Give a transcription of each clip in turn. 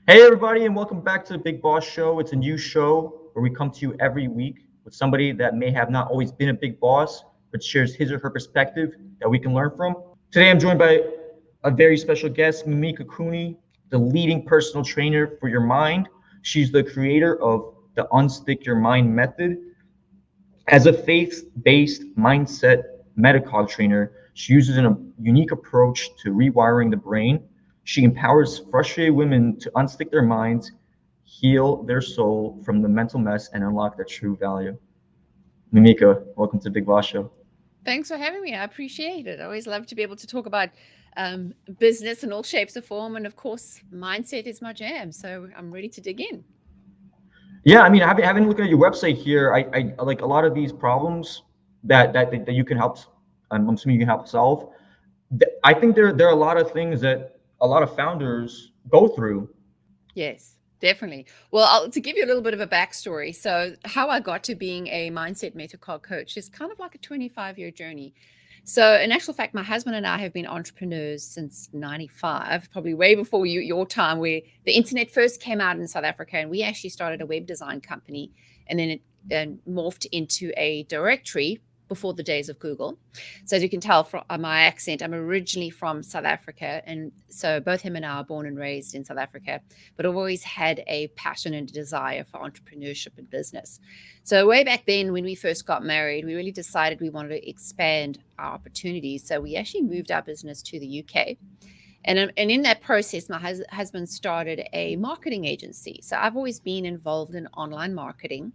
Hey, everybody, and welcome back to the Big Boss Show. It's a new show where we come to you every week with somebody that may have not always been a big boss, but shares his or her perspective that we can learn from. Today, I'm joined by a very special guest, Mimika Cooney, the leading personal trainer for your mind. She's the creator of the Unstick Your Mind method. As a faith-based mindset Metacog trainer, she uses a unique approach to rewiring the brain. She empowers frustrated women to unstick their minds, heal their soul from the mental mess, and unlock their true value. Mimika, welcome to the Big Boss Show. Thanks for having me. I appreciate it. I always love to be able to talk about business in all shapes or form. And of course, mindset is my jam. So I'm ready to dig in. Yeah, I mean, having looked at your website here, I like a lot of these problems that you can help. I'm assuming you can help solve. I think there are a lot of things that a lot of founders go through. Yes, definitely. Well, to give you a little bit of a backstory. So, how I got to being a mindset metacog coach is kind of like a 25-year journey. So, in actual fact, my husband and I have been entrepreneurs since 95, probably way before your time, where the internet first came out in South Africa. And we actually started a web design company, and then it morphed into a directory before the days of Google. So, as you can tell from my accent, I'm originally from South Africa. And so, both him and I are born and raised in South Africa, but I've always had a passion and a desire for entrepreneurship and business. So way back then, when we first got married, we really decided we wanted to expand our opportunities. So we actually moved our business to the UK. And in that process, my husband started a marketing agency. So I've always been involved in online marketing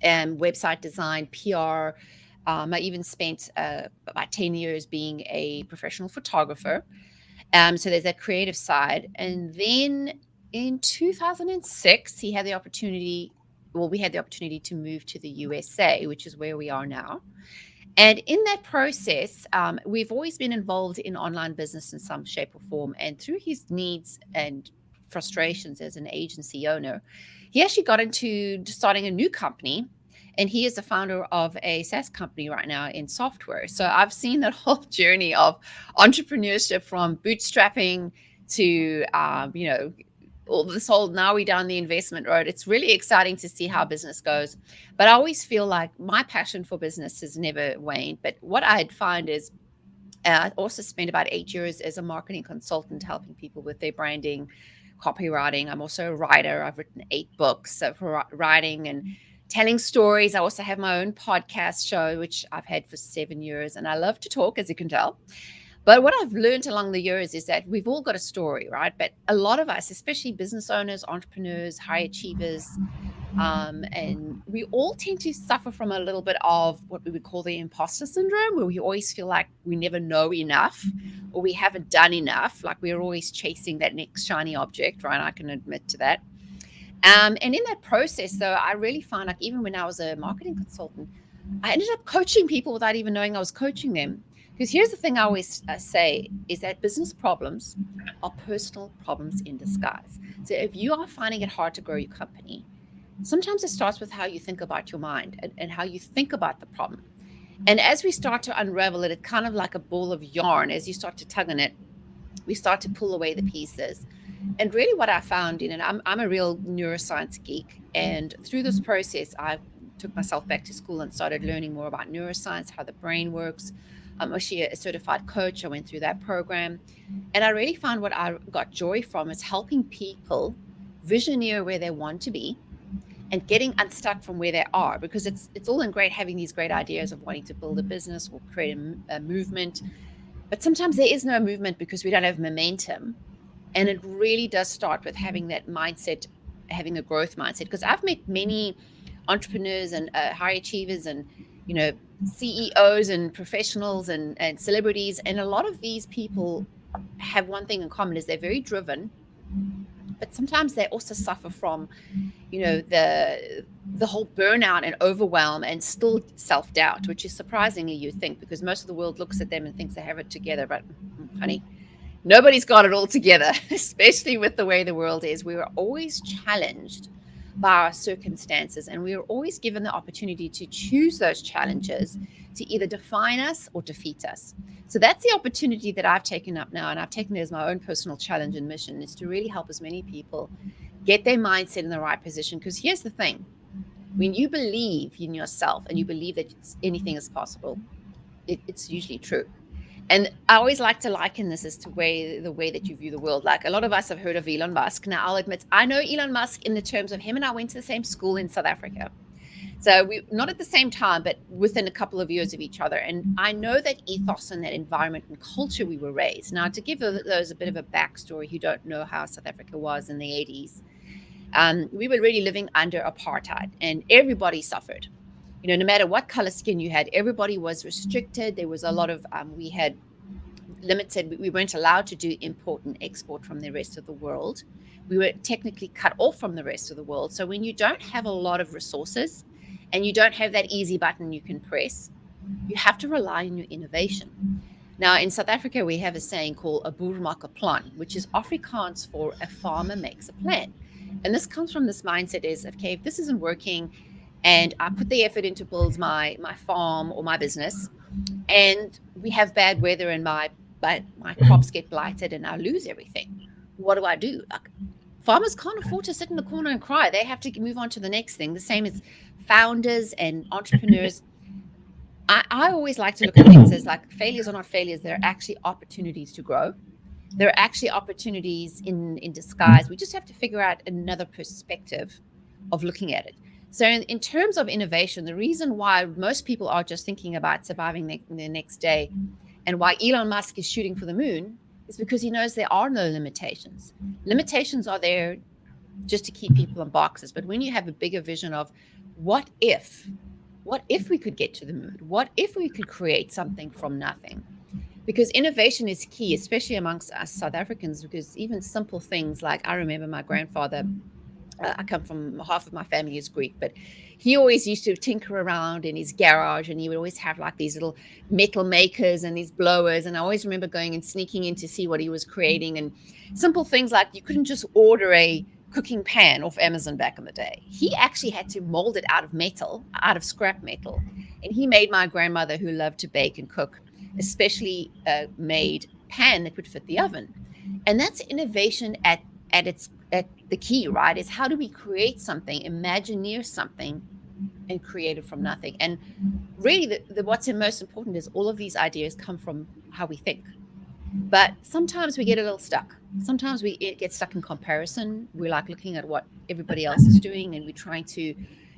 and website design, PR. I even spent about 10 years being a professional photographer. So there's that creative side. And then in 2006, he had the opportunity, well, we had the opportunity to move to the USA, which is where we are now. And in that process, we've always been involved in online business in some shape or form. And through his needs and frustrations as an agency owner, he actually got into starting a new company. And he is the founder of a SaaS company right now in software. So I've seen that whole journey of entrepreneurship from bootstrapping to, all this whole now we down the investment road. It's really exciting to see how business goes. But I always feel like my passion for business has never waned. But what I'd find is I also spent about 8 years as a marketing consultant helping people with their branding, copywriting. I'm also a writer. I've written 8 books of writing and telling stories. I also have my own podcast show, which I've had for 7 years. And I love to talk, as you can tell. But what I've learned along the years is that we've all got a story, right? But a lot of us, especially business owners, entrepreneurs, high achievers, and we all tend to suffer from a little bit of what we would call the imposter syndrome, where we always feel like we never know enough or we haven't done enough. Like we're always chasing that next shiny object, right? I can admit to that. And in that process, though, I really found like even when I was a marketing consultant, I ended up coaching people without even knowing I was coaching them. Because here's the thing I always say is that business problems are personal problems in disguise. So if you are finding it hard to grow your company, sometimes it starts with how you think about your mind and how you think about the problem. And as we start to unravel it, it's kind of like a ball of yarn. As you start to tug on it, we start to pull away the pieces. And really what I found in it, I'm a real neuroscience geek. And through this process, I took myself back to school and started learning more about neuroscience, how the brain works. I'm actually a certified coach. I went through that program. And I really found what I got joy from is helping people visioneer where they want to be and getting unstuck from where they are, because it's all in great having these great ideas of wanting to build a business or create a movement. But sometimes there is no movement because we don't have momentum. And it really does start with having that mindset, having a growth mindset. Because I've met many entrepreneurs and high achievers and, CEOs and professionals and celebrities. And a lot of these people have one thing in common is they're very driven, but sometimes they also suffer from, the whole burnout and overwhelm and still self-doubt, which is surprisingly, you think, because most of the world looks at them and thinks they have it together. But honey, nobody's got it all together, especially with the way the world is. We are always challenged by our circumstances. And we are always given the opportunity to choose those challenges to either define us or defeat us. So that's the opportunity that I've taken up now. And I've taken it as my own personal challenge and mission, is to really help as many people get their mindset in the right position. Because here's the thing. When you believe in yourself and you believe that anything is possible, it's usually true. And I always like to liken this as to the way that you view the world. Like, a lot of us have heard of Elon Musk. Now, I'll admit, I know Elon Musk in the terms of him and I went to the same school in South Africa. So we not at the same time, but within a couple of years of each other. And I know that ethos and that environment and culture we were raised. Now, to give those a bit of a backstory who don't know how South Africa was in the 80s, we were really living under apartheid and everybody suffered. You know, no matter what color skin you had, everybody was restricted. There was a lot of, we had limited, we weren't allowed to do import and export from the rest of the world. We were technically cut off from the rest of the world. So when you don't have a lot of resources and you don't have that easy button you can press, you have to rely on your innovation. Now, in South Africa, we have a saying called a boer maak 'n plan, which is Afrikaans for a farmer makes a plan. And this comes from this mindset is, okay, if this isn't working, and I put the effort into build my farm or my business, and we have bad weather and my crops get blighted and I lose everything, what do I do? Like, farmers can't afford to sit in the corner and cry. They have to move on to the next thing. The same as founders and entrepreneurs. I always like to look at things as like, failures are not failures. They're actually opportunities to grow. They're actually opportunities in disguise. We just have to figure out another perspective of looking at it. So in terms of innovation, the reason why most people are just thinking about surviving the next day and why Elon Musk is shooting for the moon is because he knows there are no limitations. Limitations are there just to keep people in boxes. But when you have a bigger vision of what if we could get to the moon? What if we could create something from nothing? Because innovation is key, especially amongst us South Africans, because even simple things like, I remember my grandfather, I come from, half of my family is Greek, but he always used to tinker around in his garage and he would always have like these little metal makers and these blowers. And I always remember going and sneaking in to see what he was creating, and simple things like you couldn't just order a cooking pan off Amazon back in the day. He actually had to mold it out of metal, out of scrap metal. And he made my grandmother, who loved to bake and cook, especially made pan that would fit the oven. And that's innovation at the key, right? Is how do we create something, imagineer something, and create it from nothing? And really, what's most important is all of these ideas come from how we think. But sometimes we get a little stuck. Sometimes we get stuck in comparison. We're like looking at what everybody else is doing, and we're trying to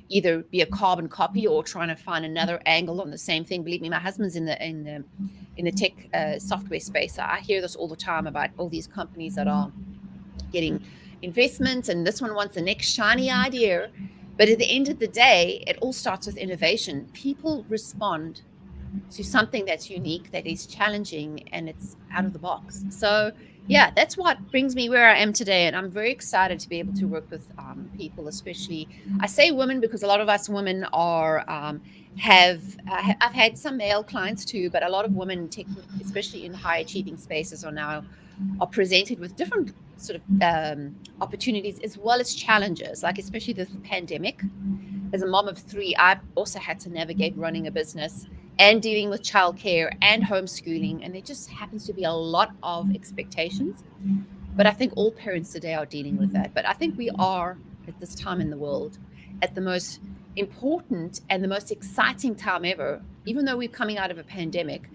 either be a carbon copy or trying to find another angle on the same thing. Believe me, my husband's in the tech software space. I hear this all the time about all these companies that are getting investments, and this one wants the next shiny idea. But at the end of the day, it all starts with innovation. People respond to something that's unique, that is challenging, and it's out of the box. So yeah, that's what brings me where I am today. And I'm very excited to be able to work with people, especially, I say women because a lot of us women are, I've had some male clients too, but a lot of women, especially in high achieving spaces, are presented with different sort of opportunities as well as challenges, like especially the pandemic. As a mom of 3, I also had to navigate running a business and dealing with childcare and homeschooling. And there just happens to be a lot of expectations. But I think all parents today are dealing with that. But I think we are, at this time in the world, at the most important and the most exciting time ever, even though we're coming out of a pandemic.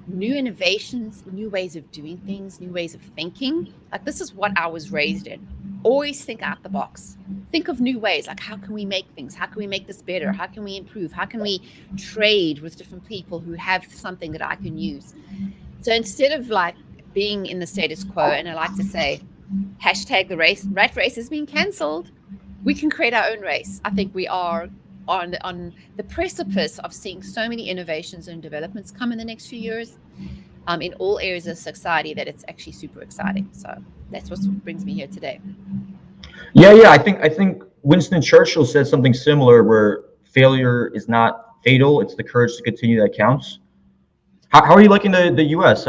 New innovations, new ways of doing things, new ways of thinking. Like, this is what I was raised in. Always think out the box. Think of new ways, like how can we make things? How can we make this better? How can we improve? How can we trade with different people who have something that I can use? So instead of like being in the status quo, and I like to say, hashtag the rat race has been cancelled, we can create our own race. I think we are on the precipice of seeing so many innovations and developments come in the next few years in all areas of society that it's actually super exciting. So that's what brings me here today. Yeah. I think Winston Churchill said something similar, where failure is not fatal; it's the courage to continue that counts. How are you liking the U.S.?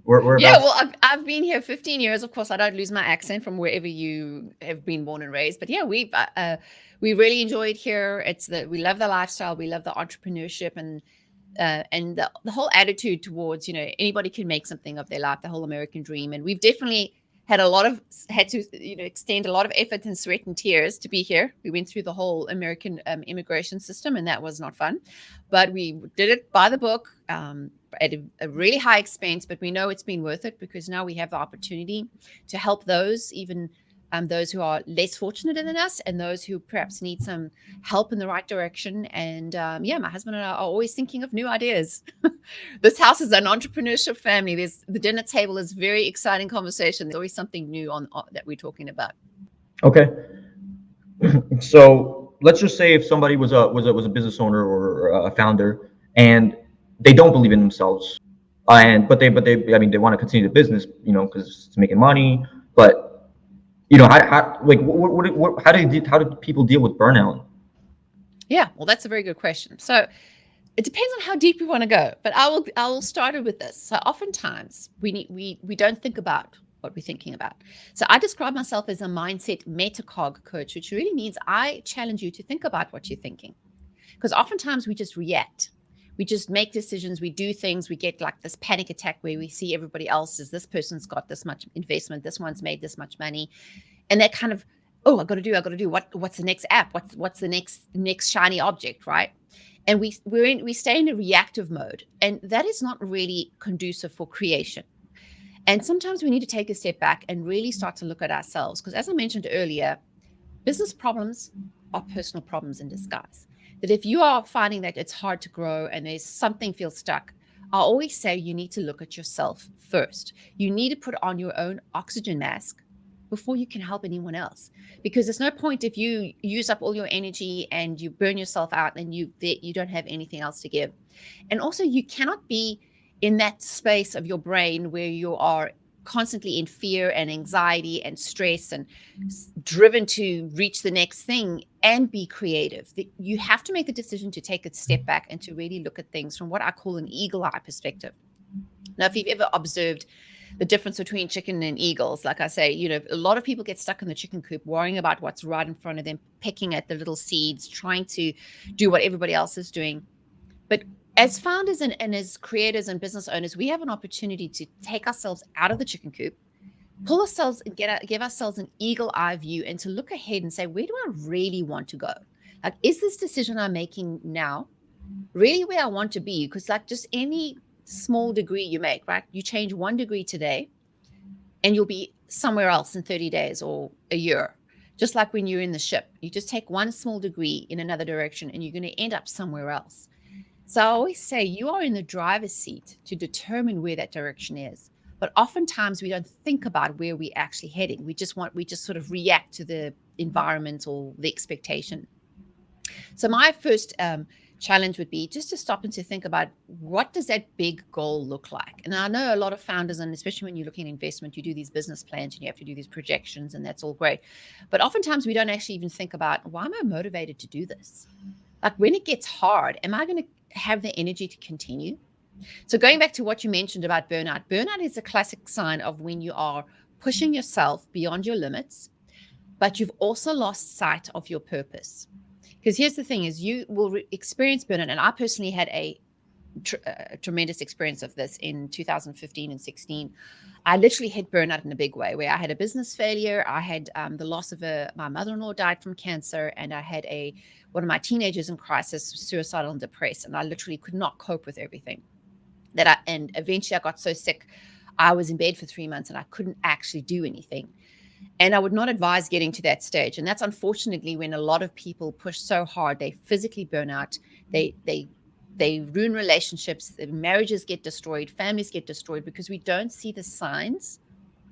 Yeah, Whereabouts? well, I've been here 15 years. Of course, I don't lose my accent from wherever you have been born and raised. But yeah, we really enjoy it here. We love the lifestyle, we love the entrepreneurship, and the whole attitude towards, anybody can make something of their life, the whole American dream. And we've definitely had to extend a lot of effort and sweat and tears to be here. We went through the whole American immigration system, and that was not fun, but we did it by the book, at a really high expense. But we know it's been worth it, because now we have the opportunity to help those who are less fortunate than us, and those who perhaps need some help in the right direction. And yeah, my husband and I are always thinking of new ideas. This house is an entrepreneurship family. The dinner table is very exciting conversation. There's always something new on that we're talking about. Okay. So let's just say if somebody was a business owner or a founder, and they don't believe in themselves, and but they I mean they want to continue the business, because it's making money, but how like what how do people deal with burnout? Yeah, well, that's a very good question. So it depends on how deep you want to go, but I will start it with this. So oftentimes we don't think about what we're thinking about. So I describe myself as a mindset metacog coach, which really means I challenge you to think about what you're thinking, because oftentimes we just react. We just make decisions, we do things, we get like this panic attack where we see everybody else's, this person's got this much investment, this one's made this much money, and that kind of, oh, I got to do what's the next app, what's the next shiny object, right? And we stay in a reactive mode, and that is not really conducive for creation. And sometimes we need to take a step back and really start to look at ourselves, because as I mentioned earlier, business problems are personal problems in disguise. That if you are finding that it's hard to grow and there's something feels stuck, I always say you need to look at yourself first. You need to put on your own oxygen mask before you can help anyone else, because there's no point if you use up all your energy and you burn yourself out and you don't have anything else to give. And also, you cannot be in that space of your brain where you are constantly in fear and anxiety and stress and driven to reach the next thing and be creative. You have to make the decision to take a step back and to really look at things from what I call an eagle eye perspective. Now, if you've ever observed the difference between chicken and eagles, like I say, a lot of people get stuck in the chicken coop worrying about what's right in front of them, pecking at the little seeds, trying to do what everybody else is doing. But as founders and as creators and business owners, we have an opportunity to take ourselves out of the chicken coop, pull ourselves and give ourselves an eagle eye view, and to look ahead and say, where do I really want to go? Like, is this decision I'm making now really where I want to be? Because like just any small degree you make, right? You change 1 degree today and you'll be somewhere else in 30 days or a year. Just like when you're in the ship, you just take 1 small degree in another direction and you're going to end up somewhere else. So I always say you are in the driver's seat to determine where that direction is. But oftentimes we don't think about where we're actually heading. We just sort of react to the environment or the expectation. So my first challenge would be just to stop and to think about, what does that big goal look like? And I know a lot of founders, and especially when you're looking at investment, you do these business plans and you have to do these projections, and that's all great. But oftentimes we don't actually even think about, why am I motivated to do this? Like, when it gets hard, am I going to have the energy to continue? So going back to what you mentioned about burnout is a classic sign of when you are pushing yourself beyond your limits, but you've also lost sight of your purpose. Because here's the thing, is you will experience burnout. And I personally had a tremendous experience of this in 2015 and 16. I literally hit burnout in a big way, where I had a business failure. I had the loss of my mother-in-law died from cancer, and I had one of my teenagers in crisis, suicidal and depressed, and I literally could not cope with everything. And eventually I got so sick, I was in bed for 3 months and I couldn't actually do anything. And I would not advise getting to that stage. And that's unfortunately when a lot of people push so hard, they physically burn out, they ruin relationships, marriages get destroyed, families get destroyed, because we don't see the signs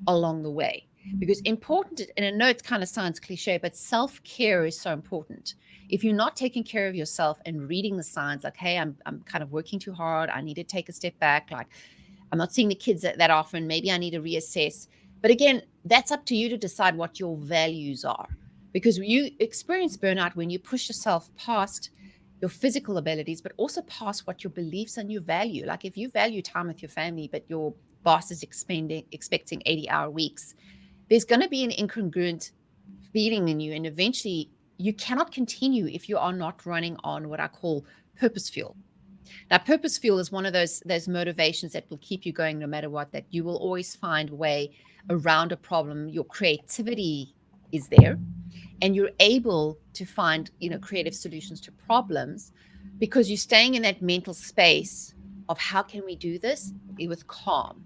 along the way. Because important, and I know it kind of sounds cliche, but self-care is so important. If you're not taking care of yourself and reading the signs, like, hey, I'm kind of working too hard, I need to take a step back, like I'm not seeing the kids that often, maybe I need to reassess. But again, that's up to you to decide what your values are, because you experience burnout when you push yourself past your physical abilities, but also past what your beliefs and your value. Like if you value time with your family, but your boss is expecting 80-hour weeks, there's going to be an incongruent feeling in you. And eventually you cannot continue if you are not running on what I call purpose fuel. Now, purpose fuel is one of those motivations that will keep you going no matter what, that you will always find a way around a problem. Your creativity is there, and you're able to find, creative solutions to problems because you're staying in that mental space of how can we do this with calm.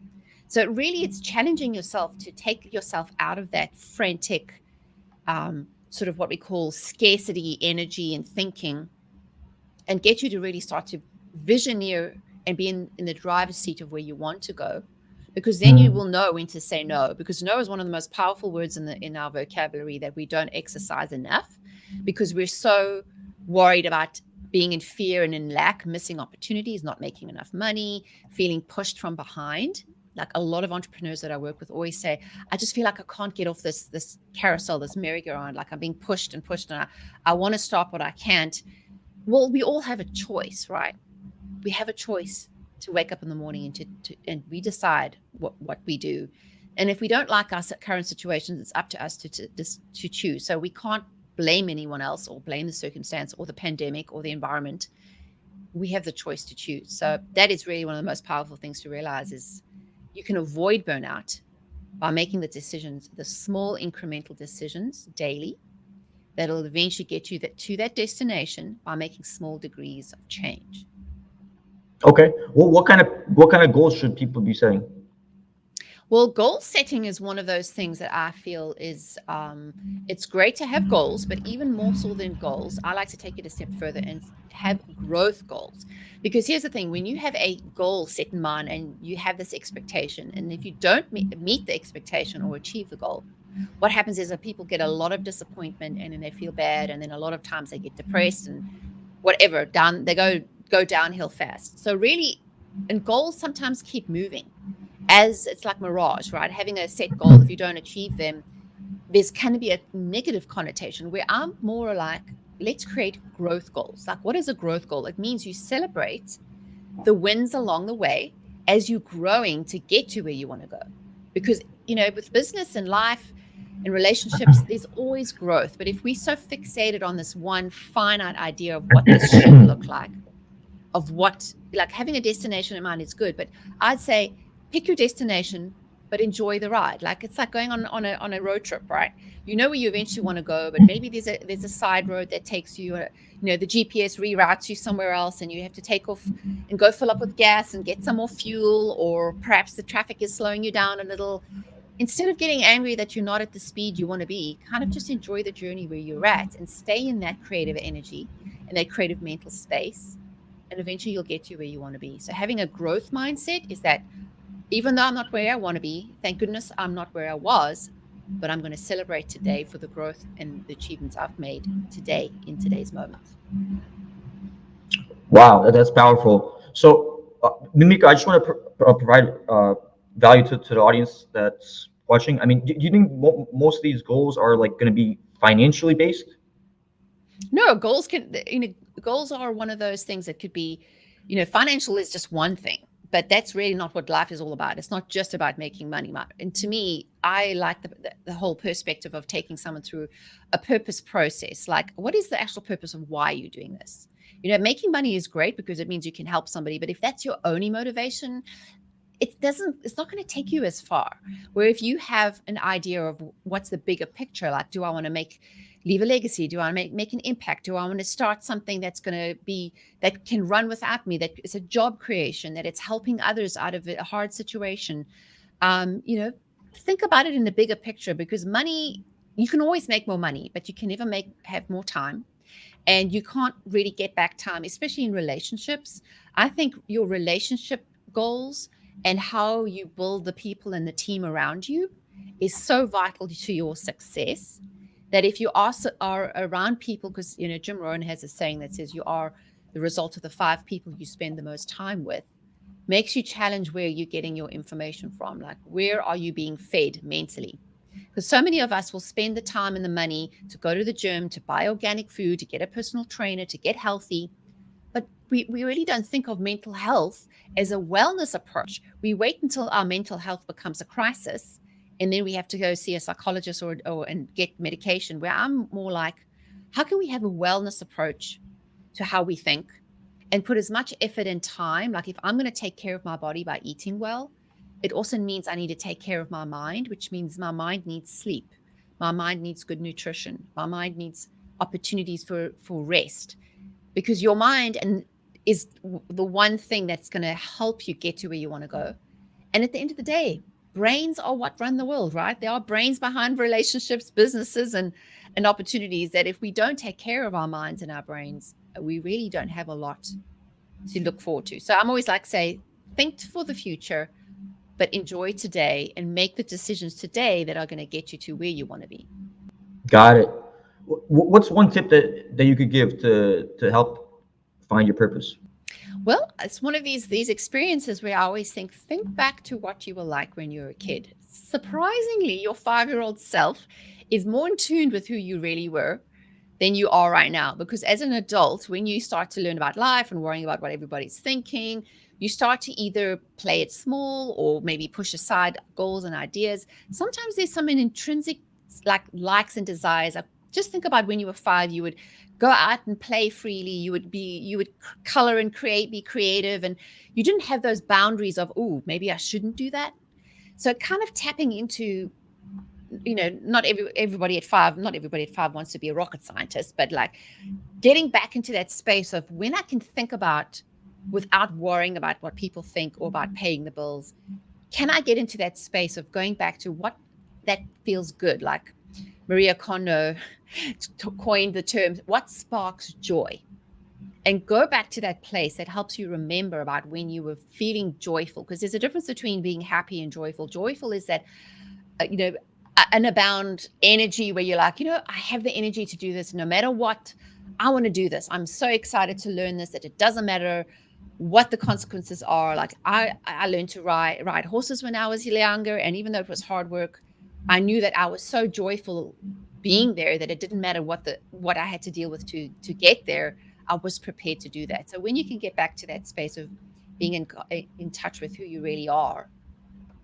So really, it's challenging yourself to take yourself out of that frantic, sort of what we call scarcity energy and thinking, and get you to really start to visioneer and be in the driver's seat of where you want to go, because then you will know when to say no, because no is one of the most powerful words in our vocabulary that we don't exercise enough, because we're so worried about being in fear and in lack, missing opportunities, not making enough money, feeling pushed from behind. Like a lot of entrepreneurs that I work with always say, I just feel like I can't get off this carousel, this merry-go-round, like I'm being pushed and pushed, and I want to stop, but I can't. Well, we all have a choice, right? We have a choice to wake up in the morning and we decide what we do. And if we don't like our current situations, it's up to us to choose. So we can't blame anyone else or blame the circumstance or the pandemic or the environment. We have the choice to choose. So that is really one of the most powerful things to realize, is you can avoid burnout by making the decisions, the small incremental decisions daily, that'll eventually get you to that destination by making small degrees of change. Okay. Well, what kind of goals should people be setting? Well, goal setting is one of those things that I feel is, it's great to have goals, but even more so than goals, I like to take it a step further and have growth goals. Because here's the thing, when you have a goal set in mind and you have this expectation, and if you don't meet the expectation or achieve the goal, what happens is that people get a lot of disappointment and then they feel bad, and then a lot of times they get depressed and whatever, they go downhill fast. So really, and goals sometimes keep moving, as it's like mirage, right? Having a set goal, if you don't achieve them, there's going to be a negative connotation, where I'm more like, let's create growth goals. Like, what is a growth goal? It means you celebrate the wins along the way as you're growing to get to where you want to go. Because, with business and life and relationships, there's always growth. But if we're so fixated on this one finite idea of what this should look like, of what, like having a destination in mind is good, but I'd say pick your destination, but enjoy the ride. Like, it's like going on a road trip, right? You know where you eventually want to go, but maybe there's a side road that takes you, the GPS reroutes you somewhere else, and you have to take off and go fill up with gas and get some more fuel, or perhaps the traffic is slowing you down a little. Instead of getting angry that you're not at the speed you want to be, kind of just enjoy the journey where you're at and stay in that creative energy and that creative mental space. And eventually you'll get to where you want to be. So having a growth mindset is that even though I'm not where I want to be, thank goodness I'm not where I was, but I'm going to celebrate today for the growth and the achievements I've made today in today's moment. Wow, that's powerful. So, Mimika, I just want to provide value to the audience that's watching. I mean, do you think most of these goals are like going to be financially based? No, goals are one of those things that could be, financial is just one thing, but that's really not what life is all about. It's not just about making money. And to me, I like the whole perspective of taking someone through a purpose process. Like, what is the actual purpose of why you're doing this? Making money is great because it means you can help somebody, but if that's your only motivation, it's not going to take you as far. Where if you have an idea of what's the bigger picture, like, do I want to leave a legacy? Do I want to make an impact? Do I want to start something that's going to be, that can run without me, that is a job creation, that it's helping others out of a hard situation? Think about it in the bigger picture, because money, you can always make more money, but you can never have more time. And you can't really get back time, especially in relationships. I think your relationship goals and how you build the people and the team around you is so vital to your success, that if you are around people, because Jim Rohn has a saying that says you are the result of the 5 people you spend the most time with, makes you challenge where you're getting your information from. Like, where are you being fed mentally? Because so many of us will spend the time and the money to go to the gym, to buy organic food, to get a personal trainer, to get healthy. But we really don't think of mental health as a wellness approach. We wait until our mental health becomes a crisis, and then we have to go see a psychologist or and get medication. Where I'm more like, how can we have a wellness approach to how we think and put as much effort and time? Like if I'm going to take care of my body by eating well, it also means I need to take care of my mind, which means my mind needs sleep. My mind needs good nutrition. My mind needs opportunities for rest, because your mind is the one thing that's going to help you get to where you want to go. And at the end of the day, brains are what run the world, right? There are brains behind relationships, businesses, and opportunities, that if we don't take care of our minds and our brains, we really don't have a lot to look forward to. So I'm always like, say, think for the future, but enjoy today and make the decisions today that are going to get you to where you want to be. Got it. What's one tip that you could give to help find your purpose? Well, it's one of these experiences where I always think back to what you were like when you were a kid. Surprisingly, your 5-year-old self is more in tune with who you really were than you are right now. Because as an adult, when you start to learn about life and worrying about what everybody's thinking, you start to either play it small or maybe push aside goals and ideas. Sometimes there's some intrinsic likes and desires. Just think about when you were 5, you would go out and play freely. You would color and be creative, and you didn't have those boundaries of, oh, maybe I shouldn't do that. So kind of tapping into, not everybody at 5 wants to be a rocket scientist, but like getting back into that space of when I can think about without worrying about what people think or about paying the bills. Can I get into that space of going back to what that feels good? Like Maria Kondo coined the term, what sparks joy? And go back to that place that helps you remember about when you were feeling joyful, because there's a difference between being happy and joyful. Joyful is that, an abound energy where you're like, I have the energy to do this no matter what. I want to do this. I'm so excited to learn this that it doesn't matter what the consequences are. Like I learned to ride horses when I was younger, and even though it was hard work, I knew that I was so joyful being there that it didn't matter what I had to deal with to get there. I was prepared to do that. So when you can get back to that space of being in touch with who you really are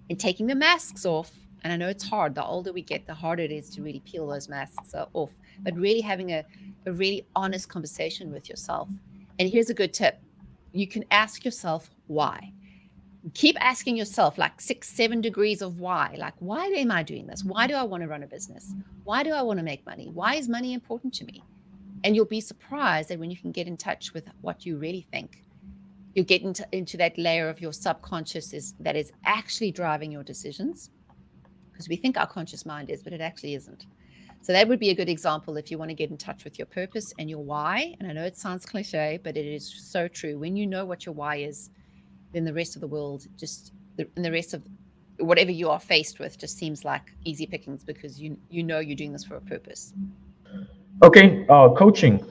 and taking the masks off, and I know it's hard. The older we get, the harder it is to really peel those masks off, but really having a really honest conversation with yourself. And here's a good tip. You can ask yourself why. Keep asking yourself like 6-7 degrees of why. Like, why am I doing this? Why do I want to run a business? Why do I want to make money? Why is money important to me? And you'll be surprised that when you can get in touch with what you really think, you'll get into that layer of your subconscious that is actually driving your decisions. Because we think our conscious mind is, but it actually isn't. So that would be a good example if you want to get in touch with your purpose and your why. And I know it sounds cliche, but it is so true. When you know what your why is, then the rest of the world and the rest of whatever you are faced with just seems like easy pickings, because you know you're doing this for a purpose. Okay, coaching.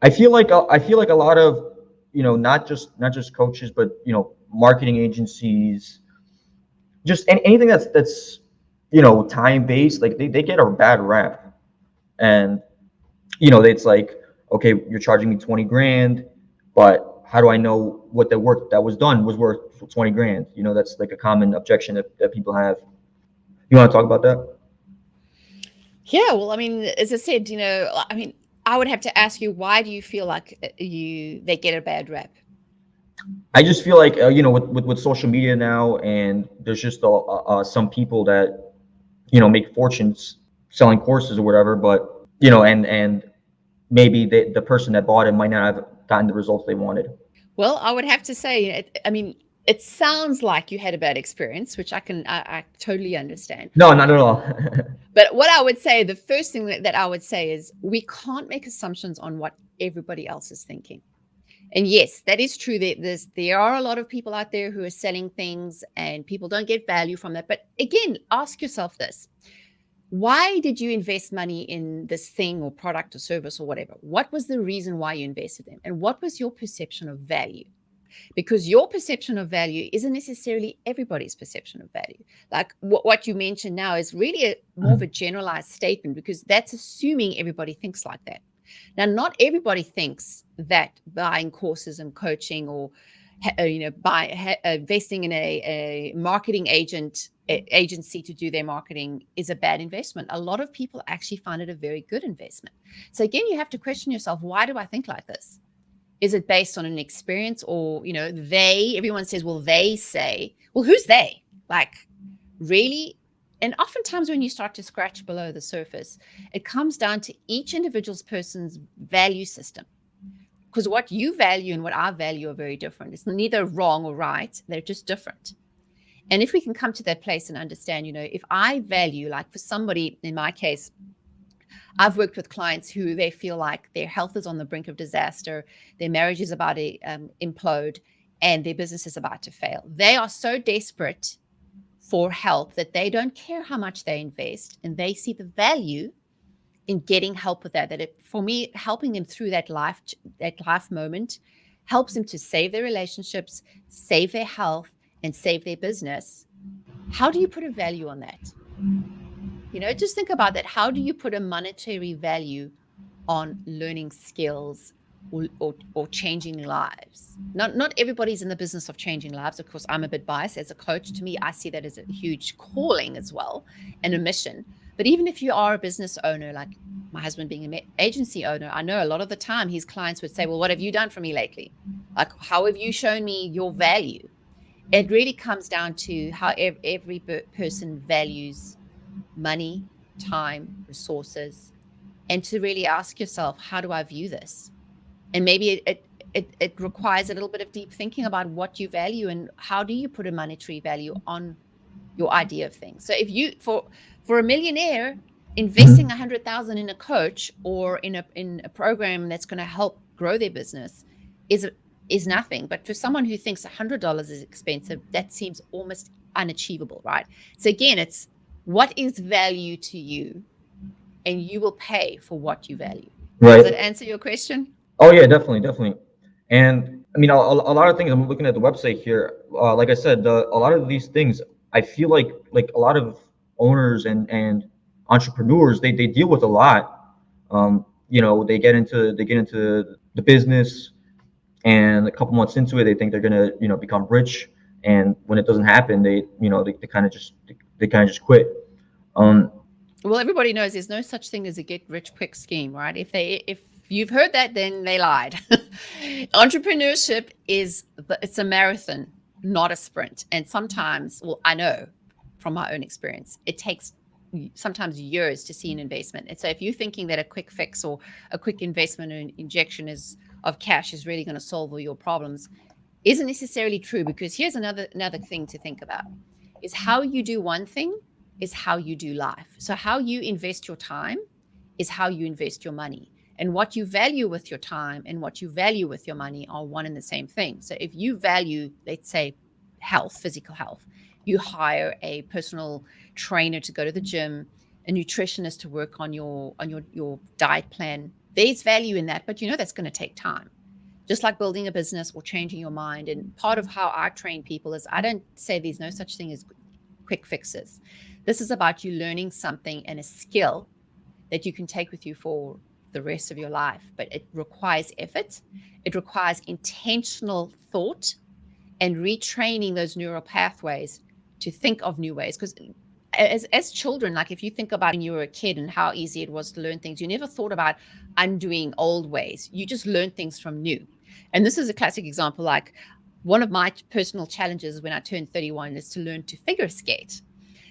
I feel like a lot of not just coaches, but marketing agencies, just anything that's time based, like they get a bad rap, and it's like, okay, you're charging me 20 grand, but how do I know what the work that was done was worth 20 grand? That's like a common objection that people have. You want to talk about that? Yeah, well, I mean, as I said, I would have to ask you, why do you feel like they get a bad rap? I just feel like with social media now, and there's just some people that make fortunes selling courses or whatever, but and maybe the person that bought it might not have gotten the results they wanted. Well, I would have to say, it sounds like you had a bad experience, which I totally understand. No, not at all. But what I would say, the first thing that I would say is, we can't make assumptions on what everybody else is thinking. And yes, that is true. There are a lot of people out there who are selling things and people don't get value from that. But again, ask yourself this. Why did you invest money in this thing or product or service or whatever? What was the reason why you invested in? And what was your perception of value? Because your perception of value isn't necessarily everybody's perception of value. Like what you mentioned now is really more of a generalized statement, because that's assuming everybody thinks like that. Now, not everybody thinks that buying courses and coaching or investing in a marketing agency to do their marketing is a bad investment. A lot of people actually find it a very good investment. So again, you have to question yourself, why do I think like this? Is it based on an experience, or everyone says, well, they say, well, who's they? Like, really? And oftentimes when you start to scratch below the surface, it comes down to each individual's person's value system. Because what you value and what I value are very different. It's neither wrong or right. They're just different. And if we can come to that place and understand, if I value, like for somebody, in my case, I've worked with clients who they feel like their health is on the brink of disaster, their marriage is about to implode, and their business is about to fail. They are so desperate for help that they don't care how much they invest, and they see the value in getting help with that. For me, helping them through that life moment helps them to save their relationships, save their health, and save their business. How do you put a value on that? Just think about that. How do you put a monetary value on learning skills or changing lives? Not everybody's in the business of changing lives. Of course, I'm a bit biased as a coach. To me, I see that as a huge calling as well, and a mission. But even if you are a business owner, like my husband being an agency owner, I know a lot of the time his clients would say, well, what have you done for me lately? Like, how have you shown me your value? It really comes down to how every person values money, time, resources, and to really ask yourself, how do I view this? And maybe it requires a little bit of deep thinking about what you value and how do you put a monetary value on your idea of things. So if you, for a millionaire, investing 100,000 in a coach or in a program that's going to help grow their business is nothing. But for someone who thinks $100 is expensive, that seems almost unachievable, right? So again, it's what is value to you, and you will pay for what you value. Right. Does that answer your question? Oh yeah, definitely. And I mean, a lot of things. I'm looking at the website here. Like I said, a lot of these things, I feel like a lot of owners and entrepreneurs, they deal with a lot. They get into the business, and a couple months into it, they think they're gonna become rich, and when it doesn't happen, they kind of just quit. Well, everybody knows there's no such thing as a get rich quick scheme, right? If you've heard that, then they lied. Entrepreneurship it's a marathon, not a sprint. And sometimes, well, I know from my own experience, it takes sometimes years to see an investment. And so if you're thinking that a quick fix or a quick investment or injection of cash is really going to solve all your problems, isn't necessarily true, because here's another thing to think about, is how you do one thing is how you do life. So how you invest your time is how you invest your money. And what you value with your time and what you value with your money are one and the same thing. So if you value, let's say, health, physical health, you hire a personal trainer to go to the gym, a nutritionist to work on your diet plan. There's value in that, but that's going to take time. Just like building a business or changing your mind. And part of how I train people is I don't say there's no such thing as quick fixes. This is about you learning something and a skill that you can take with you for the rest of your life. But it requires effort. It requires intentional thought and retraining those neural pathways to think of new ways. Because as children, like if you think about when you were a kid and how easy it was to learn things, you never thought about undoing old ways. You just learned things from new. And this is a classic example. Like one of my personal challenges when I turned 31 is to learn to figure skate.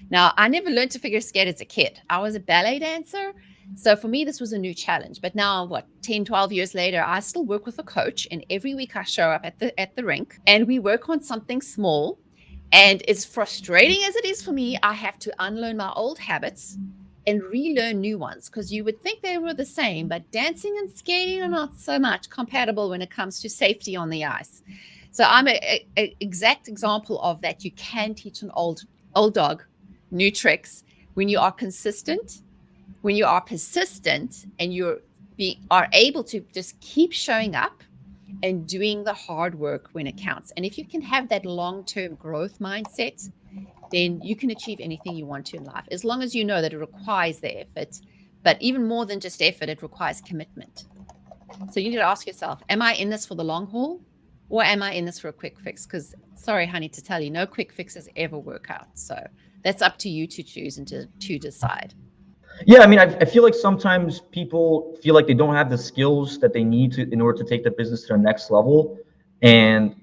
Now, I never learned to figure skate as a kid. I was a ballet dancer. So for me, this was a new challenge. But now, 10, 12 years later, I still work with a coach. And every week I show up at the rink and we work on something small. And as frustrating as it is for me, I have to unlearn my old habits and relearn new ones, because you would think they were the same. But dancing and skating are not so much compatible when it comes to safety on the ice. So I'm an exact example of that. You can teach an old dog new tricks when you are consistent, when you are persistent, and you are able to just keep showing up and doing the hard work when it counts. And if you can have that long-term growth mindset, then you can achieve anything you want to in life, as long as you know that it requires the effort. But even more than just effort, it requires commitment. So you need to ask yourself, am I in this for the long haul or am I in this for a quick fix? Because sorry, honey, to tell you, no quick fixes ever work out. So that's up to you to choose and to decide. Yeah, I mean, I feel like sometimes people feel like they don't have the skills that they need to in order to take the business to the next level, and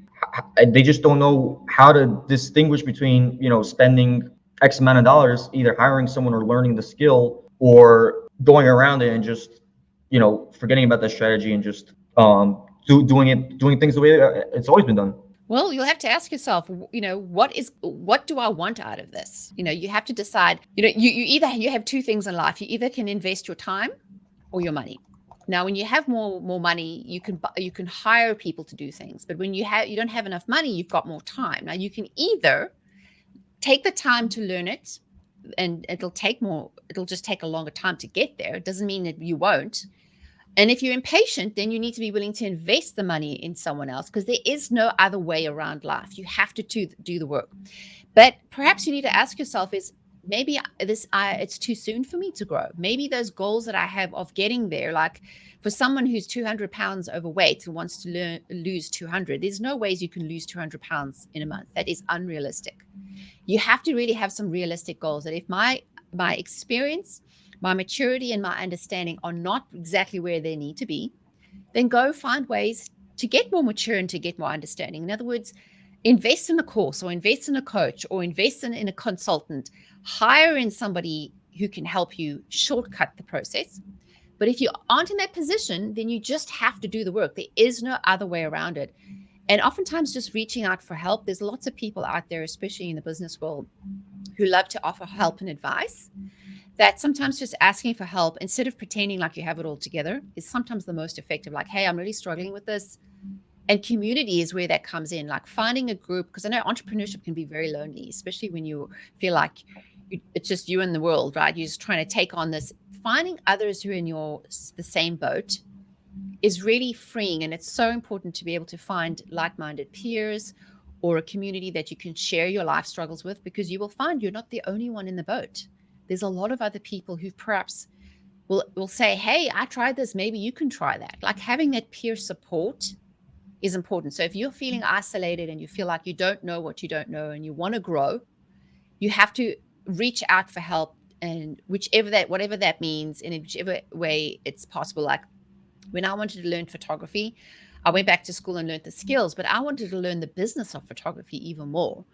they just don't know how to distinguish between, spending X amount of dollars, either hiring someone or learning the skill, or going around it and just, forgetting about that strategy and just doing things the way it's always been done. Well, you'll have to ask yourself, what do I want out of this? You have to decide, you have two things in life. You either can invest your time or your money. Now, when you have more money, you can hire people to do things. But when you don't have enough money, you've got more time. Now, you can either take the time to learn it, and it'll just take a longer time to get there. It doesn't mean that you won't. And if you're impatient, then you need to be willing to invest the money in someone else, because there is no other way around life. You have to do the work. But perhaps you need to ask yourself, is maybe it's too soon for me to grow. Maybe those goals that I have of getting there, like for someone who's 200 pounds overweight and wants to lose 200, there's no ways you can lose 200 pounds in a month. That is unrealistic. You have to really have some realistic goals. That if my experience, my maturity and my understanding are not exactly where they need to be, then go find ways to get more mature and to get more understanding. In other words, invest in a course or invest in a coach or invest in a consultant. Hire in somebody who can help you shortcut the process. But if you aren't in that position, then you just have to do the work. There is no other way around it. And oftentimes just reaching out for help, there's lots of people out there, especially in the business world, who love to offer help and advice. That sometimes just asking for help instead of pretending like you have it all together is sometimes the most effective. Like, hey, I'm really struggling with this. And community is where that comes in, like finding a group, because I know entrepreneurship can be very lonely, especially when you feel like it's just you in the world, right? You're just trying to take on this. Finding others who are in the same boat is really freeing. And it's so important to be able to find like-minded peers or a community that you can share your life struggles with, because you will find you're not the only one in the boat. There's a lot of other people who perhaps will say, hey, I tried this, maybe you can try that. Like having that peer support is important. So if you're feeling isolated and you feel like you don't know what you don't know and you want to grow, you have to reach out for help, and whatever that means, in whichever way it's possible. Like when I wanted to learn photography, I went back to school and learned the skills, but I wanted to learn the business of photography even more.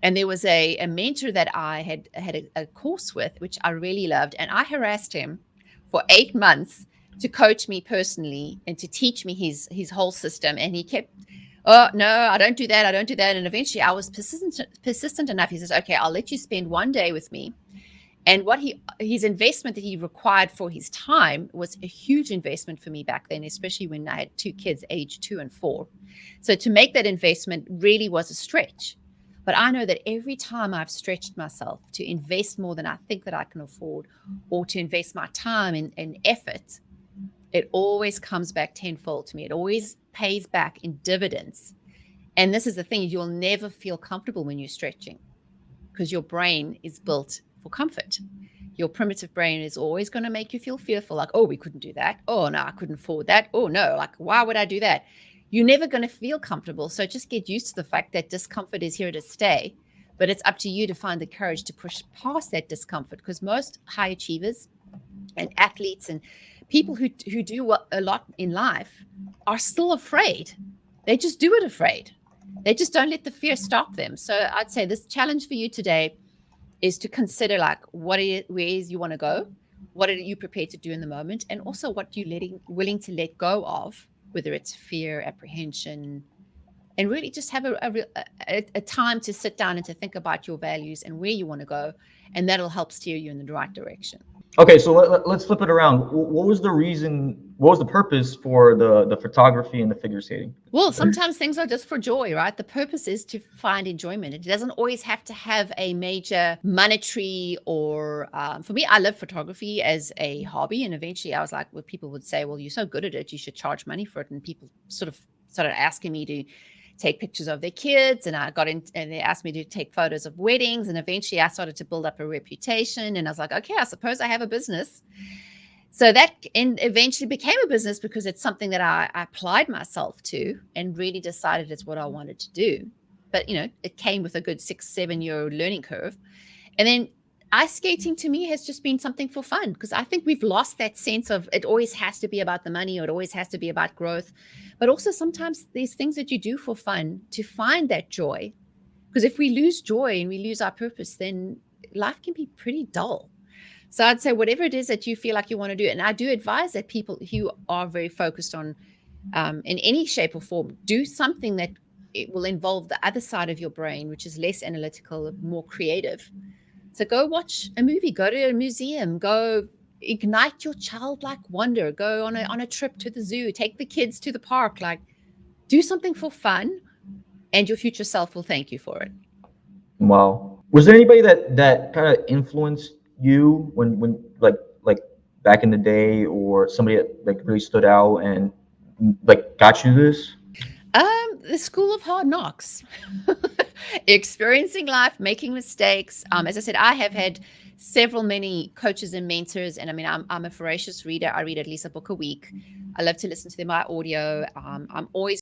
And there was a mentor that I had a course with, which I really loved. And I harassed him for 8 months to coach me personally and to teach me his whole system. And he kept, oh, no, I don't do that. I don't do that. And eventually I was persistent enough. He says, okay, I'll let you spend one day with me. And his investment that he required for his time was a huge investment for me back then, especially when I had 2 kids, age 2 and 4. So to make that investment really was a stretch. But I know that every time I've stretched myself to invest more than I think that I can afford, or to invest my time and effort, it always comes back tenfold to me. It always pays back in dividends. And this is the thing, you'll never feel comfortable when you're stretching, because your brain is built for comfort. Your primitive brain is always going to make you feel fearful, like, oh, we couldn't do that. Oh, no, I couldn't afford that. Oh, no, like, why would I do that? You're never going to feel comfortable. So just get used to the fact that discomfort is here to stay. But it's up to you to find the courage to push past that discomfort, because most high achievers and athletes and people who do a lot in life are still afraid. They just do it afraid. They just don't let the fear stop them. So I'd say this challenge for you today is to consider, like, where you want to go, what are you prepared to do in the moment, and also what you're willing to let go of, whether it's fear, apprehension, and really just have a time to sit down and to think about your values and where you want to go, and that'll help steer you in the right direction. Okay, so let's flip it around. What was the purpose for the photography and the figure skating? Well, sometimes things are just for joy, right? The purpose is to find enjoyment. It doesn't always have to have a major monetary or, for me, I love photography as a hobby. And eventually I was like, well, people would say, well, you're so good at it, you should charge money for it. And people sort of started asking me to take pictures of their kids, and I got in, and they asked me to take photos of weddings, and eventually I started to build up a reputation, and I was like, okay, I suppose I have a business. So that eventually became a business because it's something that I applied myself to and really decided it's what I wanted to do. But, it came with a good 6-7 year learning curve. And then ice skating to me has just been something for fun, because I think we've lost that sense of it always has to be about the money, or it always has to be about growth. But also sometimes there's things that you do for fun to find that joy. Because if we lose joy and we lose our purpose, then life can be pretty dull. So I'd say whatever it is that you feel like you want to do, and I do advise that people who are very focused on in any shape or form, do something that it will involve the other side of your brain, which is less analytical, more creative. So go watch a movie, go to a museum, go ignite your childlike wonder, go on a trip to the zoo, take the kids to the park, like do something for fun, and your future self will thank you for it. Wow. Was there anybody that kind of influenced you when like back in the day, or somebody that like really stood out and like got you this? The school of hard knocks, experiencing life, making mistakes. As I said, I have had many coaches and mentors, and I mean, I'm a voracious reader. I read at least a book a week. I love to listen to my audio. I'm always